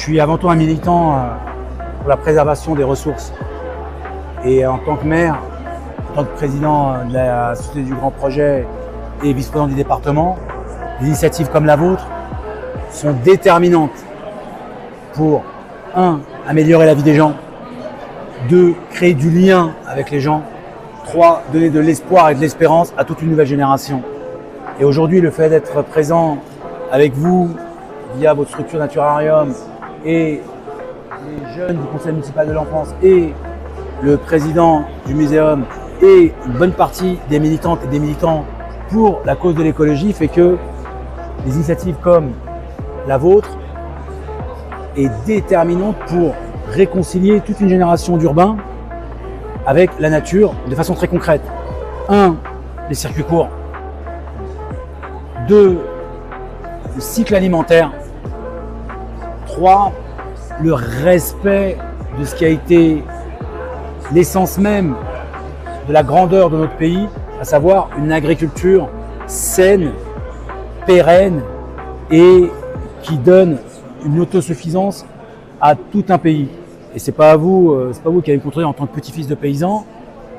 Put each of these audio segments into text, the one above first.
suis avant tout un militant pour la préservation des ressources. Et en tant que maire, en tant que président de la Société du Grand Projet et vice-président du département, des initiatives comme la vôtre sont déterminantes pour 1. Améliorer la vie des gens, 2. Créer du lien avec les gens, 3. Donner de l'espoir et de l'espérance à toute une nouvelle génération. Et aujourd'hui, le fait d'être présent avec vous via votre structure Naturarium et les jeunes du conseil municipal de l'enfance et le président du muséum et une bonne partie des militantes et des militants pour la cause de l'écologie fait que des initiatives comme la vôtre est déterminante pour réconcilier toute une génération d'urbains avec la nature de façon très concrète. 1. Les circuits courts. 2. Le cycle alimentaire. 3. Le respect de ce qui a été l'essence même de la grandeur de notre pays, à savoir une agriculture saine, pérenne et qui donne une autosuffisance à tout un pays. Et c'est pas vous qui allez me contredire en tant que petit-fils de paysan.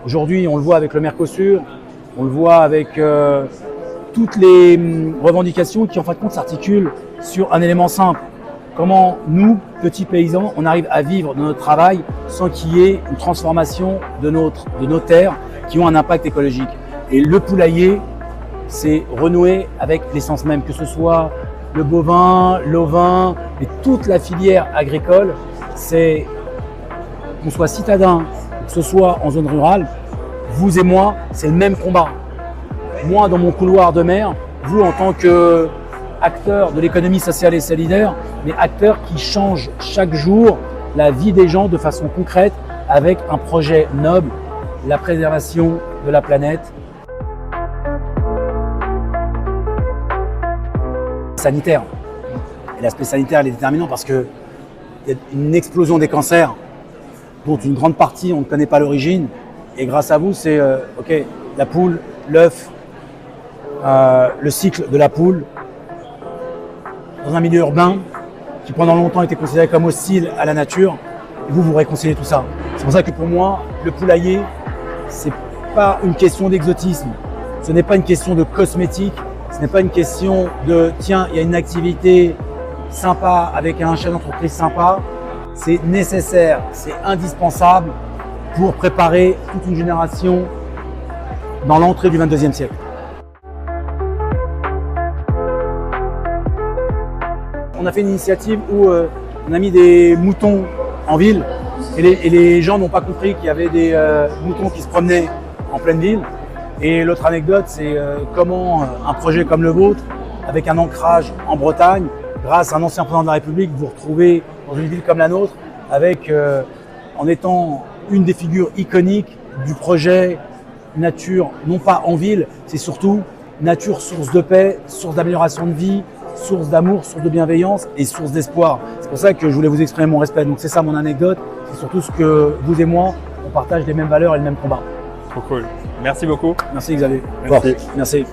Aujourd'hui, on le voit avec le Mercosur, on le voit avec toutes les revendications qui en fin de compte s'articulent sur un élément simple. Comment nous, petits paysans, on arrive à vivre de notre travail sans qu'il y ait une transformation de nos terres qui ont un impact écologique. Et le poulailler, c'est renouer avec l'essence même, que ce soit le bovin, l'ovin, et toute la filière agricole, c'est qu'on soit citadin, que ce soit en zone rurale, vous et moi, c'est le même combat. Moi, dans mon couloir de mer, vous en tant que acteur de l'économie sociale et solidaire, mais acteur qui change chaque jour la vie des gens de façon concrète avec un projet noble, la préservation de la planète. Sanitaire. Et l'aspect sanitaire il est déterminant parce qu'il y a une explosion des cancers dont une grande partie on ne connaît pas l'origine. Et grâce à vous, c'est la poule, l'œuf, le cycle de la poule, dans un milieu urbain qui pendant longtemps était considéré comme hostile à la nature, et vous réconciliez tout ça. C'est pour ça que pour moi, le poulailler, c'est pas une question d'exotisme, ce n'est pas une question de cosmétique, ce n'est pas une question de tiens, il y a une activité sympa avec un chef d'entreprise sympa, c'est nécessaire, c'est indispensable pour préparer toute une génération dans l'entrée du 22e siècle. On a fait une initiative où on a mis des moutons en ville et les gens n'ont pas compris qu'il y avait des moutons qui se promenaient en pleine ville. Et l'autre anecdote, c'est comment un projet comme le vôtre, avec un ancrage en Bretagne, grâce à un ancien président de la République, vous retrouvez dans une ville comme la nôtre, avec, en étant une des figures iconiques du projet nature, non pas en ville, c'est surtout nature source de paix, source d'amélioration de vie, source d'amour, source de bienveillance et source d'espoir. C'est pour ça que je voulais vous exprimer mon respect. Donc c'est ça mon anecdote, c'est surtout ce que vous et moi, on partage les mêmes valeurs et le même combat. Trop cool. Merci beaucoup. Merci Xavier. Merci. Bon, merci.